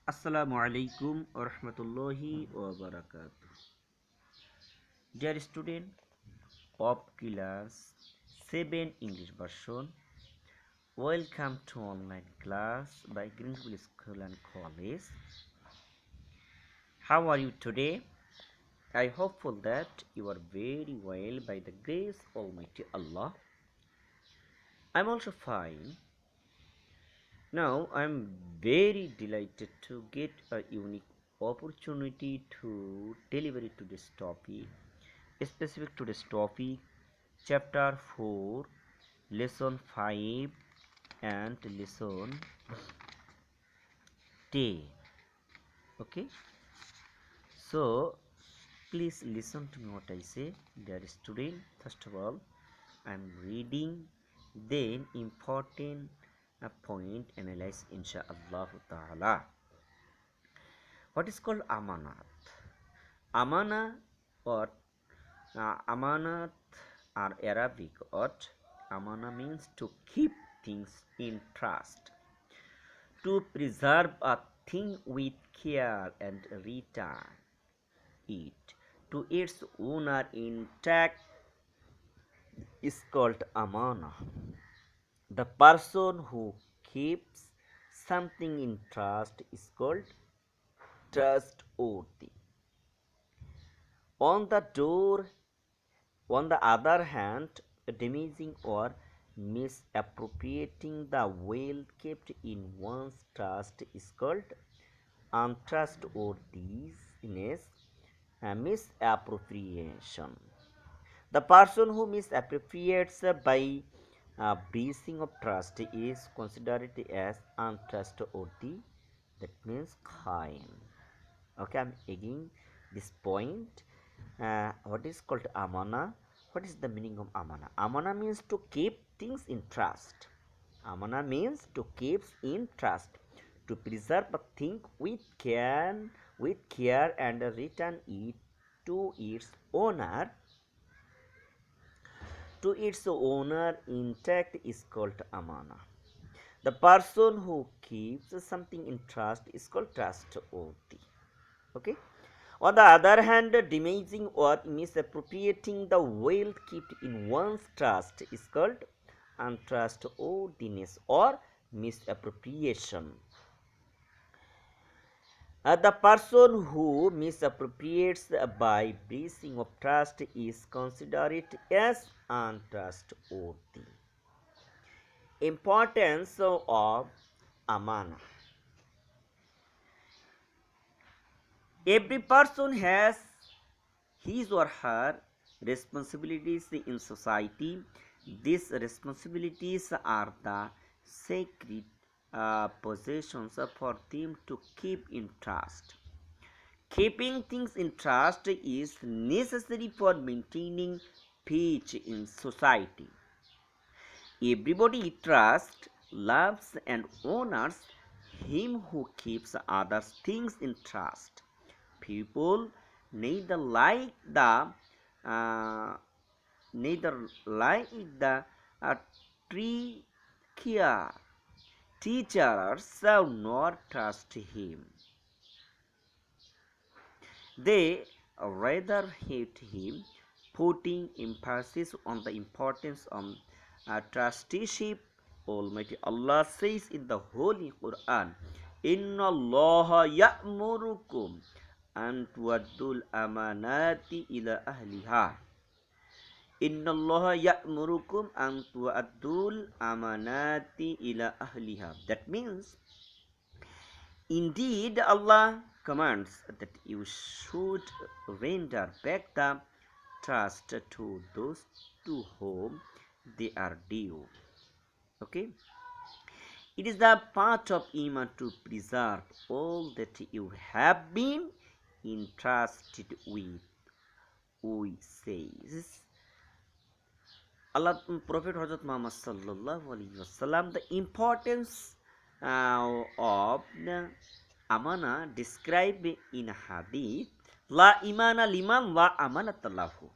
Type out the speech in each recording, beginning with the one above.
Assalamu alaikum wa rahmatullahi wa barakatuh. Dear student of class 7 English version, welcome to online class by Greenville School and College. How are you today? I hopeful that you are very well by the grace of Almighty Allah. I'm also fine. Now I'm very delighted to get a unique opportunity to deliver today's topic specific to this topic, chapter 4, lesson 5 and lesson 10. Okay, so please listen to me what I say. Dear student, first of all I am reading, then important point analyze inshallah ta'ala. What is called amanat? Amana or amanat are Arabic word. Amana means to keep things in trust, to preserve a thing with care and return it to its owner intact is called amana. The person who keeps something in trust is called trustworthy. On the door, on the other hand, damaging or misappropriating the wealth kept in one's trust is called untrustworthiness and misappropriation. The person who misappropriates by breaching of trust is considered as untrustworthy. That means crime. Okay, I'm again this point. What is called amana? What is the meaning of amana? Amana means to keep things in trust. Amana means to keep in trust, to preserve a thing with care and return it to its owner. To its owner intact is called amana. The person who keeps something in trust is called trustworthy. Okay. On the other hand, damaging or misappropriating the wealth kept in one's trust is called untrustworthiness or misappropriation. The person who misappropriates by breaching of trust is considered as untrustworthy. Importance of amana. Every person has his or her responsibilities in society. These responsibilities are the sacred possessions for them to keep in trust. Keeping things in trust is necessary for maintaining peace in society. Everybody trusts, loves, and honors him who keeps others' things in trust. People neither like the uh, neither like the tree care teachers nor trust him. They rather hate him, putting emphasis on the importance of trusteeship. Almighty Allah says in the Holy Quran, Inna Allah ya'murukum an tuwaddul amanati ila ahliha. Inna Allah ya'murukum an tuwaddul amanati ila ahliha. That means, indeed, Allah commands that you should render back the trust to those to whom they are due. Okay? It is the part of Iman to preserve all that you have been entrusted with. We says Allah Prophet Hazrat Muhammad sallallahu alaihi wasallam the importance of the amana described in hadith la imana liman la amanatalahu.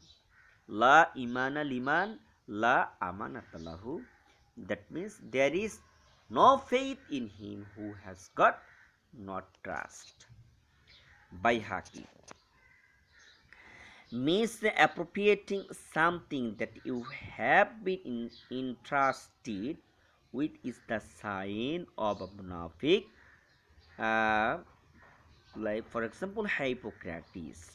La imana liman la amanatalahu. That means there is no faith in him who has got not trust. Baihaqi. Misappropriating something that you have been entrusted with is the sign of a munafiq. Uh, like for example, Hippocrates.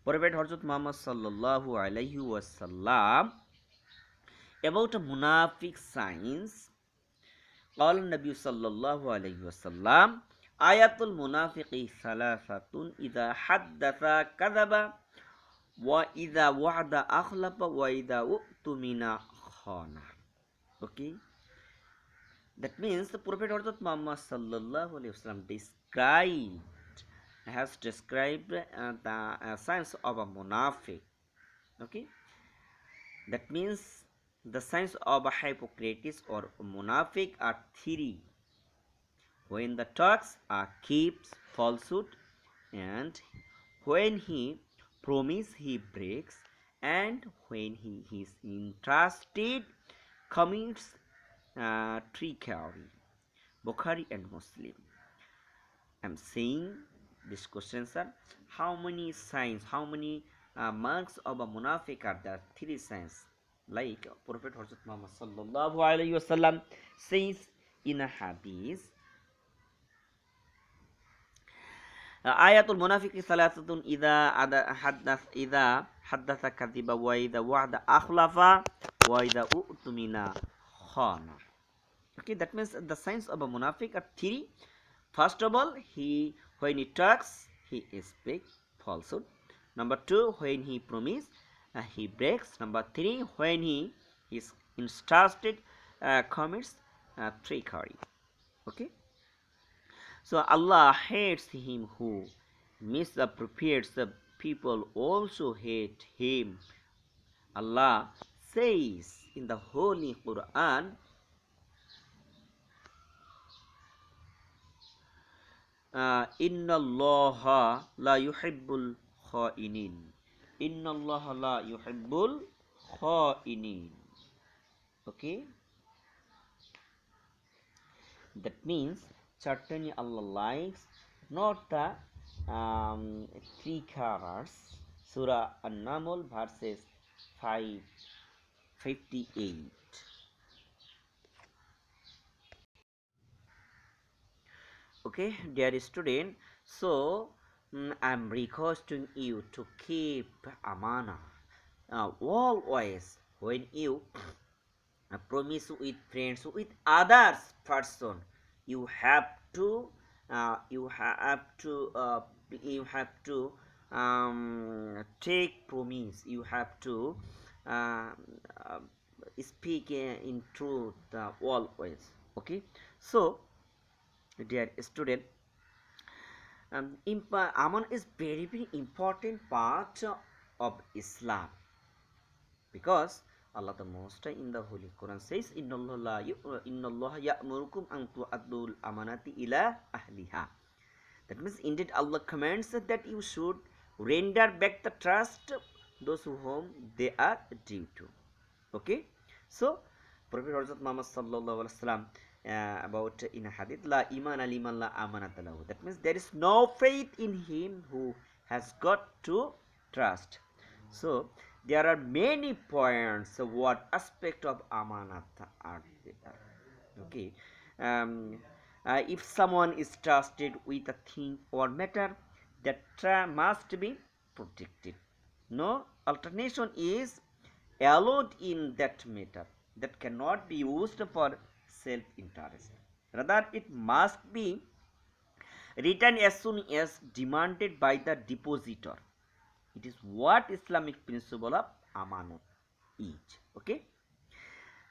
Prophet Hazrat Muhammad sallallahu alaihi wasallam about a munafiq signs. قال النبي صلى الله عليه وسلم آية المنافق ثلاثة إذا حدث كذب وإذا وعد أخلف وإذا أؤتمن خان. Okay, that means the Prophet Muhammad sallallahu alaihi wasallam described the signs of a munafiq. Okay, that means the signs of a Hippocrates or munafiq are three: when the talks keeps falsehood, and when he promises he breaks, and when he is entrusted commits trickery. Bukhari and Muslim. I'm saying this question, sir. How many signs, how many marks of a munafiq are there? Three signs. Like Prophet Muhammad sallallahu alaihi wasallam says in a hadith, ayatul munafiqi thalathatun idza haddatha kadhiba wa idza wa'ada akhlafa wa idza u'tumina khana. Okay, that means the signs of a munafiq are three. First of all, when he talks, he speaks falsehood. Number two, when he promises, he breaks. Number three, when he is entrusted, commits trickery. Okay. So Allah hates him who misappropriates the people also hate him. Allah says in the Holy Quran, Inna Allah la yuhibbul kha'inin. Inna Allah la yuhibbul kha'inin. Okay. That means certainly Allah likes not the tricksters. Surah An-Naml verses 558. Okay, dear student, so I'm requesting you to keep amana always when you promise with friends, with others person. You have to you have to you have to take promise. You have to uh, uh, speak in truth always. Okay, so dear student, aman is very important part of Islam, because Allah the Most High in the Holy Quran says, Inna Allah ya'murukum an tu'addul amanati ila ahliha. That means indeed Allah commands that you should render back the trust those whom they are due to. Okay, so Prophet Muhammad sallallahu alaihi wasallam about in a hadith, la iman liman la amanata lahu. That means there is no faith in him who has got to trust. So there are many points of what aspect of amanat are there. Okay, if someone is trusted with a thing or matter, that must be protected. No alternation is allowed in that matter. That cannot be used for self-interest. Rather, it must be returned as soon as demanded by the depositor. It is what Islamic principle of amanat is. Okay.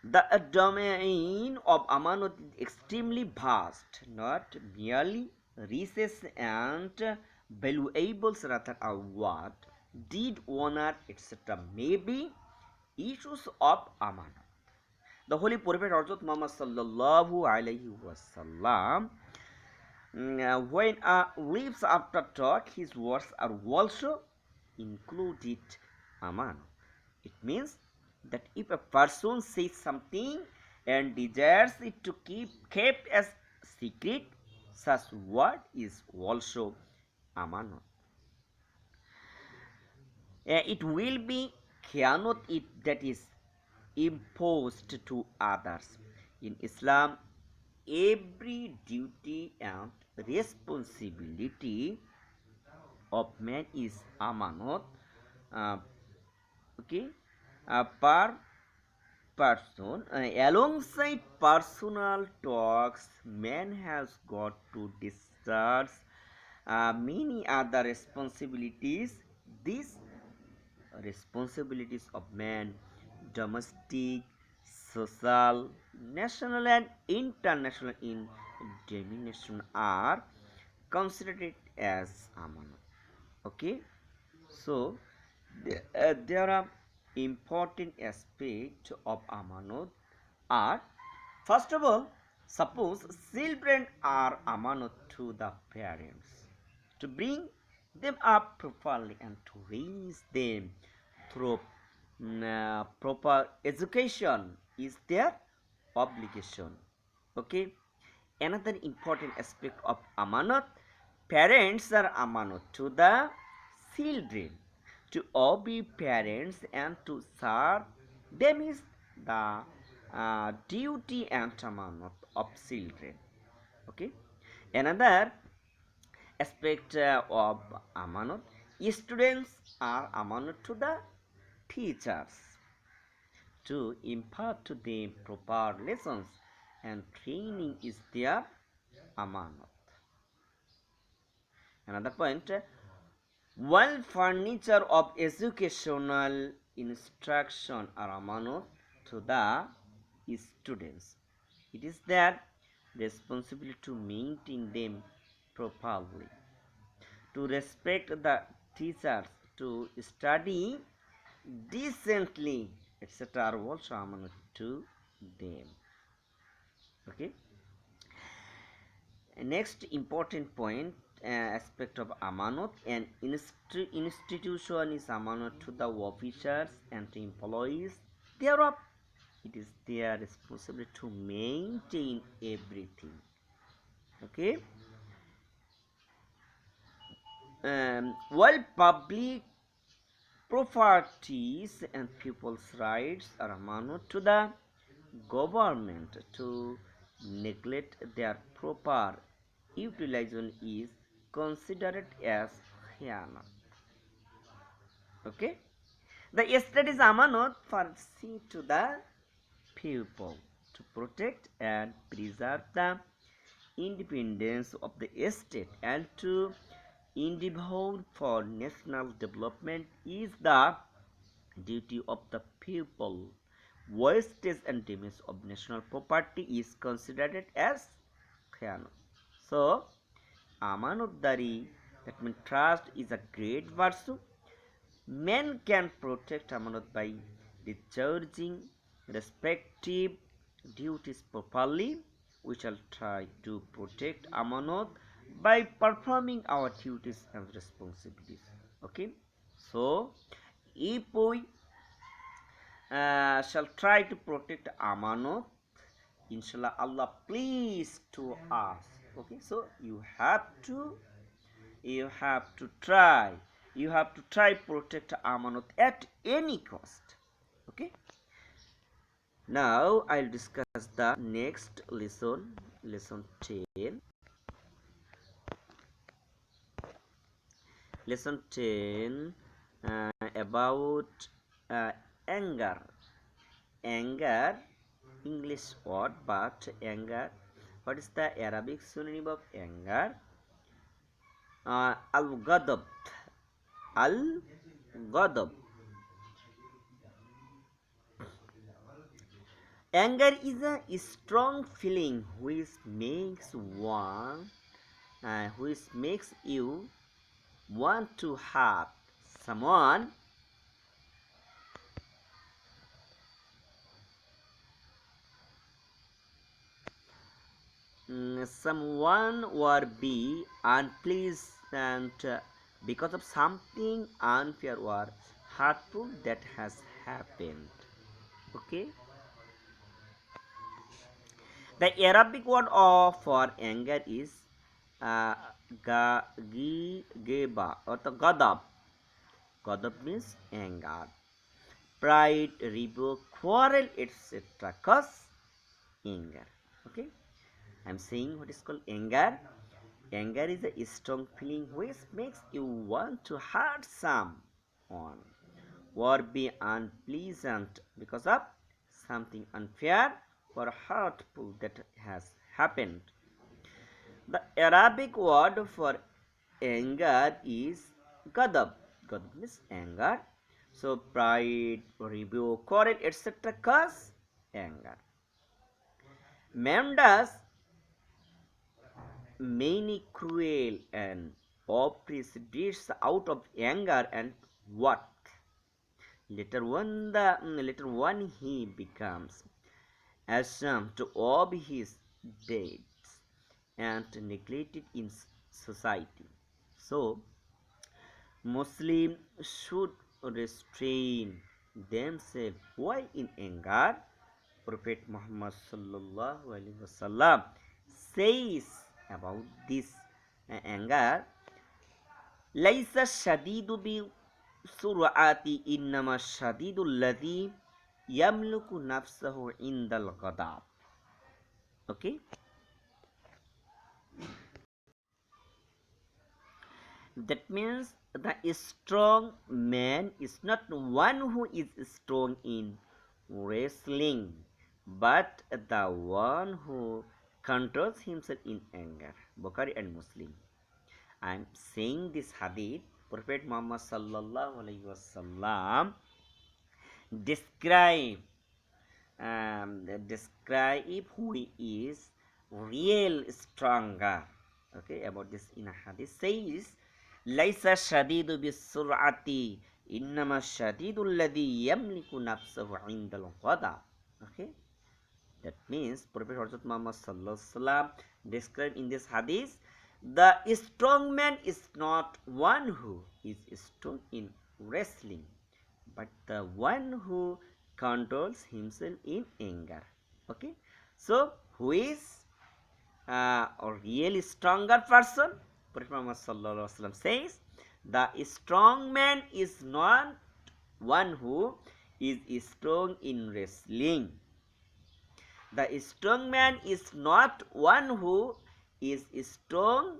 The domain of amanat is extremely vast, not merely riches and valuables, rather a what, deed, honor, etc. may be issues of amanat. The Holy Prophet Muhammad sallallahu alaihi wasallam, when lives after talk, his words are also included aman. It means that if a person says something and desires it to keep kept as secret, Such word is also amanat. It will be khianat it that is imposed to others. In Islam, every duty and responsibility of man is amanat. Uh, okay, per person. Alongside personal talks, man has got to discharge many other responsibilities. These responsibilities of man, domestic, social, national, and international in dimension are considered as amanat. Okay, so there are important aspects of amanat are, first of all, suppose children are amanat to the parents to bring them up properly and to raise them through proper education is their obligation. Okay, another important aspect of amanat, parents are amanat to the children. To obey parents and to serve them is the duty and amanat of children. Okay, another aspect of amanat, students are amanat to the teachers to impart to them proper lessons and training is their amanat. Another point, while furniture of educational instruction are amanat to the students, it is their responsibility to maintain them properly, to respect the teachers, to study decently, etc. are also amanat to them. Okay. Next important point, aspect of amanat, an institution is amanat to the officers and to employees thereof. It is their responsibility to maintain everything. Okay. While public properties and people's rights are amanat to the government, to neglect their proper utilization is considered as khiana. Okay, the state is amanat for see to the people to protect and preserve the independence of the state and to endeavor for national development is the duty of the people. Wastage and damage of national property is considered as khiyana. So, amanatdari, that means trust, is a great virtue. Men can protect amanat by discharging respective duties properly. We shall try to protect amanat by performing our duties and responsibilities. Okay, so if we shall try to protect amanat, inshallah Allah please to us. Okay, so you have to try protect amanat at any cost. Okay, now I'll discuss the next lesson 10. Lesson 10 about anger. Anger, English word, but anger. What is the Arabic synonym of anger? Al-ghadab. Al-ghadab. Anger is a strong feeling which makes you want to hurt someone, or be unpleasant because of something unfair or hurtful that has happened. Okay, the Arabic word for anger is uh, geba or the gadab. Gadab means anger, pride, rebuke, quarrel, etc. Cause anger. Okay, I'm saying what is called anger. Anger is a strong feeling which makes you want to hurt someone or be unpleasant because of something unfair or hurtful that has happened. The Arabic word for anger is ghadab. Ghadab means anger. So pride, rebuke, quarrel, etc. cause anger. Man does many cruel and oppressive deeds out of anger and what? Later one he becomes ashamed of his deeds and neglected in society. So Muslims should restrain themselves while in anger. Prophet Muhammad sallallahu alaihi wasallam says about this anger, "Laisa shadidu bi sur'ati innama shadidu alladhi yamliku nafsahu indal ghadab." Okay, that means the strong man is not one who is strong in wrestling, but the one who controls himself in anger. Bukhari and Muslim. I am saying this hadith. Prophet Muhammad sallallahu alaihi wasallam describe describe who is real stronger. Okay, about this in a hadith says, "Laisa shadidu bisur'ati, innama shadidu alladhi yamliku nafsahu indal ghadab." Okay, that means Prophet Hazrat Muhammad sallallahu alaihi wasallam described in this hadith, the strong man is not one who is strong in wrestling, but the one who controls himself in anger. Okay, so who is a really stronger person? Prophet Muhammad sallallahu alaihi wasallam says, the strong man is not one who is strong in wrestling. The strong man is not one who is strong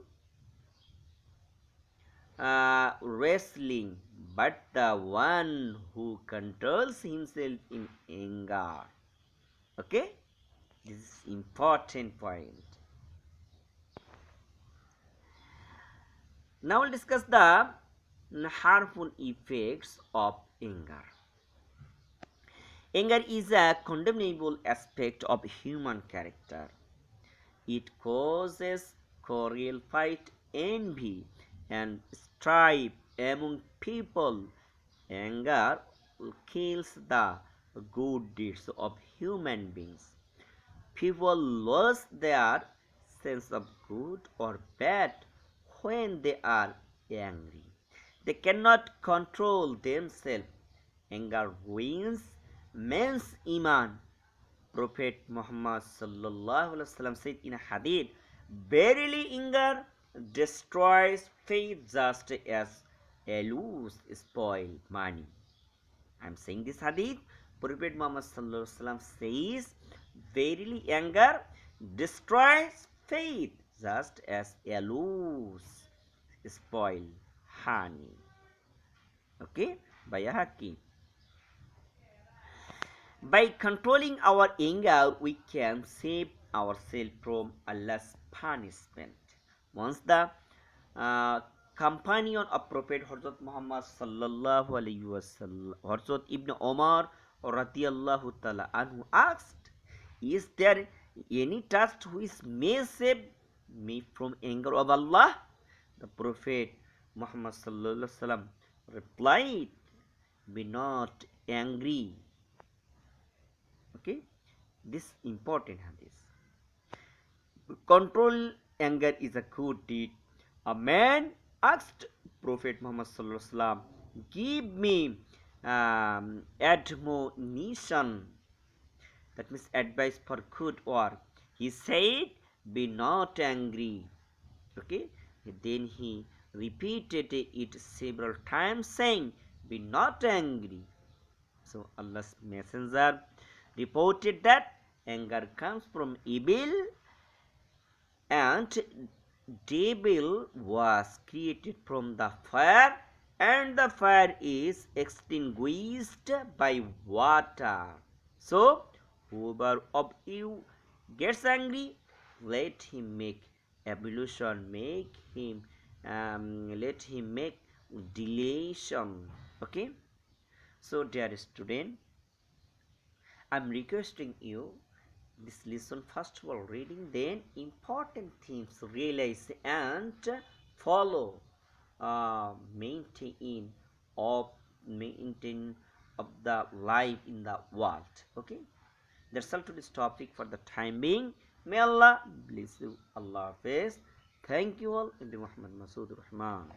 wrestling, but the one who controls himself in anger. Okay, this is important point. Now we'll discuss the harmful effects of anger. Anger is a condemnable aspect of human character. It causes quarrel, fight, envy, and strife among people. Anger kills the good deeds of human beings. People lose their sense of good or bad when they are angry. They cannot control themselves. Anger ruins man's iman. Prophet Muhammad sallallahu alaihi wasallam said in a hadith, "Verily anger destroys faith just as alus spoil money." I am saying this hadith. Prophet Muhammad sallallahu alaihi wasallam says, "Verily anger destroys faith just as alus spoil honey." Okay, Bayahaki. By controlling our anger, we can save ourselves from Allah's punishment. Once the uh, companion of Prophet Hazrat Muhammad sallallahu alaihi wasallam, Hazrat Ibn Omar radiyallahu ta'ala anhu asked, "Is there any task which may save me from anger of Allah?" The Prophet Muhammad sallallahu alaihi wasallam replied, "Be not angry." Okay, this important hadith. Control anger is a good deed. A man asked Prophet Muhammad sallallahu alaihi wasallam, "Give me admonition." That means advice for good work. He said, "Be not angry." Okay, then he repeated it several times, saying, "Be not angry." So Allah's messenger reported that anger comes from evil, and devil was created from the fire, and the fire is extinguished by water. So whoever of you gets angry, let him make ablution, let him make dilation. Okay, so dear student, I'm requesting you this lesson, first of all reading, then important themes realize and follow, maintain of maintain of the life in the world. Okay, that's all today's topic for the time being. May Allah bless you. Allah Hafiz. Thank you all. In the Muhammad Masood Rahman.